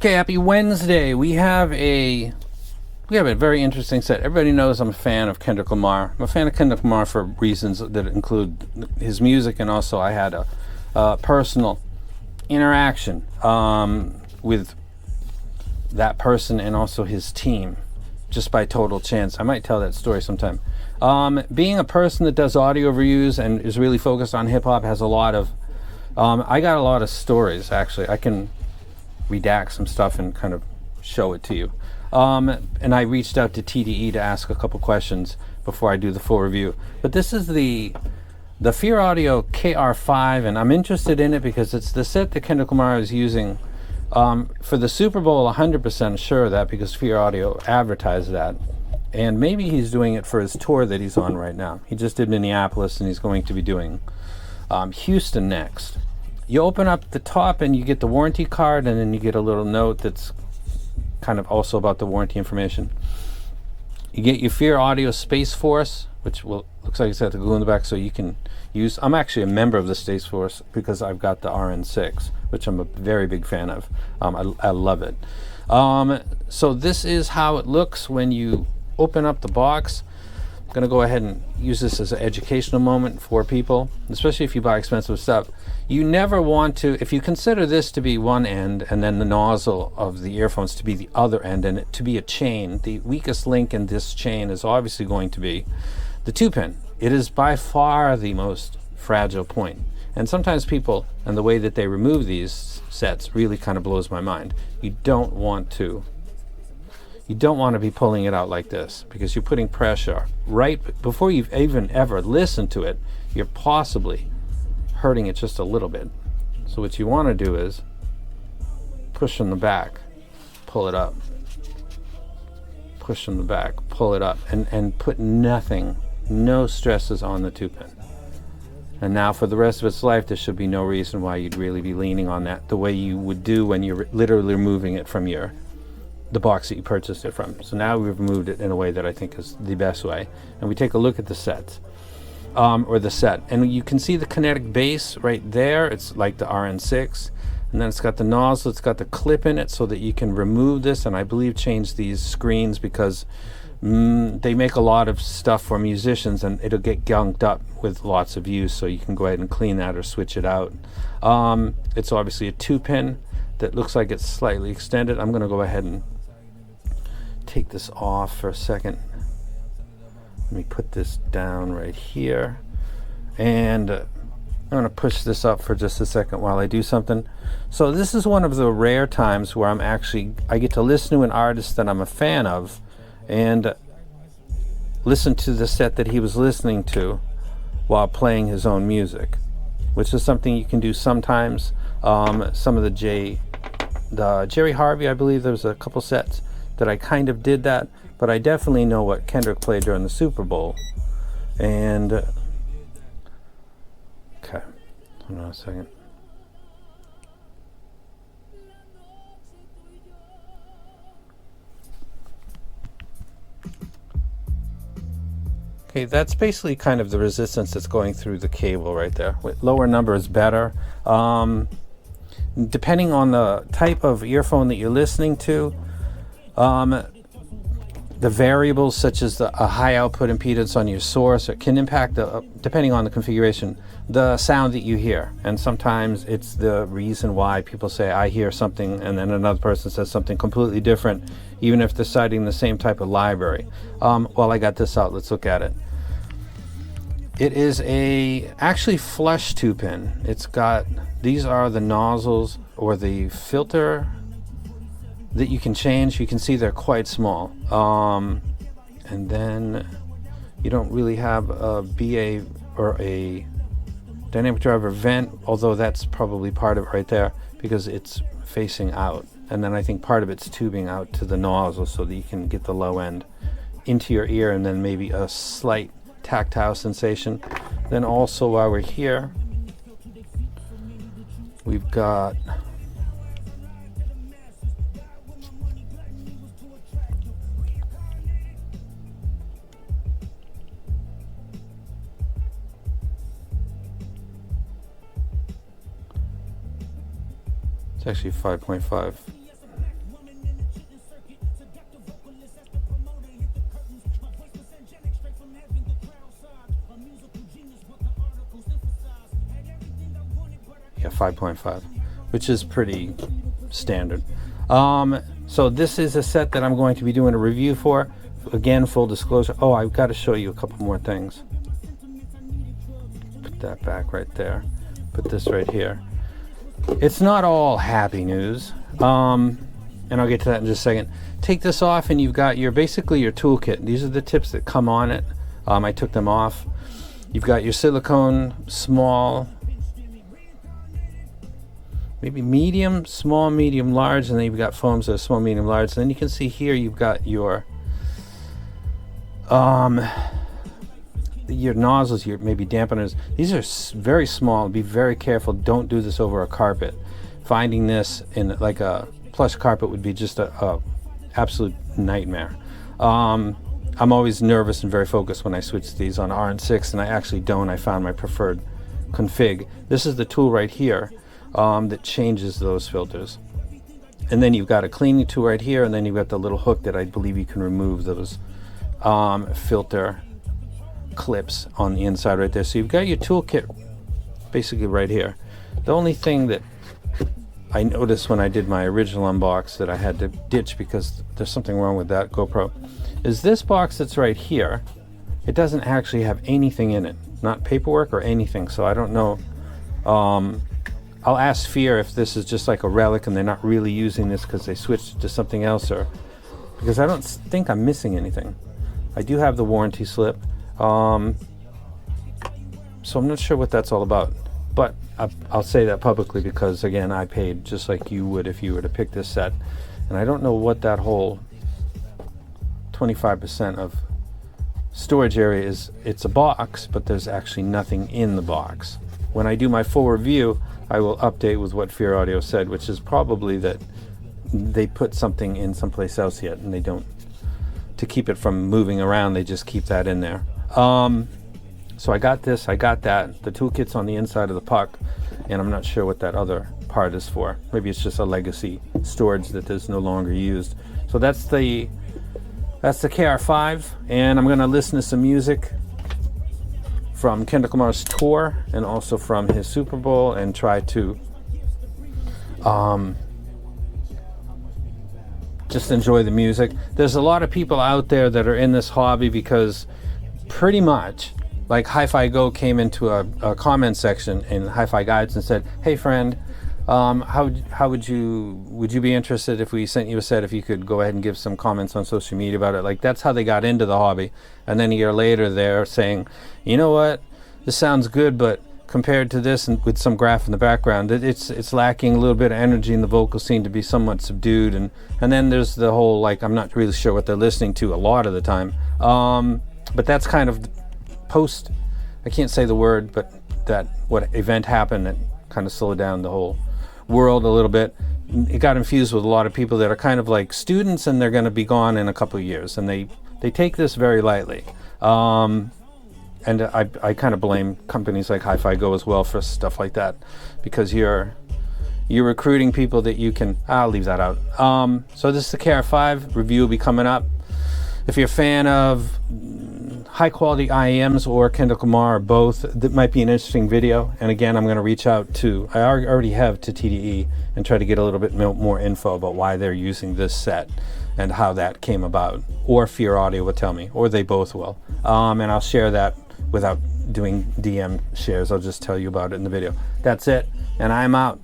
Okay, happy Wednesday. We have a very interesting set. Everybody knows I'm a fan of Kendrick Lamar. I'm a fan of Kendrick Lamar for reasons that include his music, and also I had a personal interaction with that person and also his team, just by total chance. I might tell that story sometime. Being a person that does audio reviews and is really focused on hip-hop has a lot of... I got a lot of stories, actually. I can redact some stuff and kind of show it to you. And I reached out to TDE to ask a couple questions before I do the full review. But this is the Fir Audio KR5, and I'm interested in it because it's the set that Kendrick Lamar is using for the Super Bowl. 100% sure of that, because Fir Audio advertised that. And maybe he's doing it for his tour that he's on right now. He just did Minneapolis, and he's going to be doing Houston next. You open up the top and you get the warranty card, and then you get a little note that's kind of also about the warranty information. You get your Fir Audio Space Force, which looks like it's got the glue in the back, so you can use... I'm actually a member of the Space Force because I've got the RN6, which I'm a very big fan of. I love it. So this is how it looks when you open up the box. I'm going to go ahead and use this as an educational moment for people, especially if you buy expensive stuff. You never want to, if you consider this to be one end and then the nozzle of the earphones to be the other end and it to be a chain, the weakest link in this chain is obviously going to be the 2-pin. It is by far the most fragile point. And sometimes people, and the way that they remove these sets really kind of blows my mind. You don't want to be pulling it out like this, because you're putting pressure right before you've even ever listened to it. You're possibly hurting it just a little bit. So what you want to do is push from the back, pull it up, push from the back, pull it up, and put no stresses on the 2-pin. And now for the rest of its life, there should be no reason why you'd really be leaning on that the way you would do when you're literally removing it from the box that you purchased it from. So now we've removed it in a way that I think is the best way. And we take a look at the sets, or the set. And you can see the kinetic base right there. It's like the RN6. And then it's got the nozzle, it's got the clip in it so that you can remove this, and I believe change these screens, because they make a lot of stuff for musicians and it'll get gunked up with lots of use, so you can go ahead and clean that or switch it out. It's obviously a 2-pin that looks like it's slightly extended. I'm going to go ahead and take this off for a second. Let me put this down right here, and I'm going to push this up for just a second while I do something. So this is one of the rare times where I get to listen to an artist that I'm a fan of and listen to the set that he was listening to while playing his own music, which is something you can do sometimes. Some of the Jerry Harvey, I believe there was a couple sets that I kind of did that, but I definitely know what Kendrick played during the Super Bowl. And okay, hold on a second. Okay, that's basically kind of the resistance that's going through the cable right there. With lower number is better. Depending on the type of earphone that you're listening to, the variables such as a high output impedance on your source can impact, depending on the configuration, the sound that you hear. And sometimes it's the reason why people say, I hear something, and then another person says something completely different, even if they're citing the same type of library. While I got this out, let's look at it. It is actually flush 2-pin. It's got, these are the nozzles or the filter that you can change. You can see they're quite small. And then you don't really have a BA or a dynamic driver vent, although that's probably part of it right there because it's facing out. And then I think part of it's tubing out to the nozzle so that you can get the low end into your ear, and then maybe a slight tactile sensation. Then also, while we're here, we've got it's actually 5.5. 5.5, which is pretty standard. So this is a set that I'm going to be doing a review for. Again, full disclosure. Oh, I've got to show you a couple more things. Put that back right there. Put this right here. It's not all happy news. And I'll get to that in just a second. Take this off and you've got basically your toolkit. These are the tips that come on it. I took them off. You've got your silicone, small, maybe medium, small, medium, large, and then you've got foams that are small, medium, large. And then you can see here you've got your nozzles, your maybe dampeners. These are very small. Be very careful. Don't do this over a carpet. Finding this in like a plush carpet would be just a absolute nightmare. I'm always nervous and very focused when I switch these on RN6, and I actually don't. I found my preferred config. This is the tool right here that changes those filters. And then you've got a cleaning tool right here, and then you've got the little hook that I believe you can remove those filter clips on the inside right there. So you've got your toolkit basically right here. The only thing that I noticed when I did my original unbox that I had to ditch because there's something wrong with that GoPro is this box that's right here. It doesn't actually have anything in it, not paperwork or anything. So I don't know. I'll ask Fir if this is just like a relic and they're not really using this because they switched to something else, or because I don't think I'm missing anything. I do have the warranty slip, so I'm not sure what that's all about, but I'll say that publicly because again I paid just like you would if you were to pick this set, and I don't know what that whole 25% of storage area is. It's a box, but there's actually nothing in the box. When I do my full review, I will update with what Fir Audio said, which is probably that they put something in someplace else yet, and they don't, to keep it from moving around, they just keep that in there. So I got this, I got that. The toolkit's on the inside of the puck, and I'm not sure what that other part is for. Maybe it's just a legacy storage that is no longer used. So that's the KR5, and I'm gonna listen to some music from Kendrick Lamar's tour and also from his Super Bowl and try to just enjoy the music. There's a lot of people out there that are in this hobby because pretty much like Hi-Fi Go came into a comment section in Hi-Fi Guides and said, hey friend, how would you be interested if we sent you a set, if you could go ahead and give some comments on social media about it. Like that's how they got into the hobby. And then a year later they're saying, you know what, this sounds good, but compared to this and with some graph in the background, it's lacking a little bit of energy, and the vocals seem to be somewhat subdued. And then there's the whole, like, I'm not really sure what they're listening to a lot of the time. But that's kind of post, I can't say the word, but that what event happened that kind of slowed down the whole world a little bit. It got infused with a lot of people that are kind of like students, and they're going to be gone in a couple of years, and they take this very lightly. And I kind of blame companies like Hi-Fi Go as well for stuff like that, because you're recruiting people that you can, I'll leave that out. So this is the KR5 review will be coming up. If you're a fan of high quality IEMs or Kendrick Lamar or both, that might be an interesting video. And again, I'm going to reach out to, I already have to TDE and try to get a little bit more info about why they're using this set and how that came about. Or Fir Audio will tell me, or they both will. And I'll share that without doing DM shares. I'll just tell you about it in the video. That's it, and I'm out.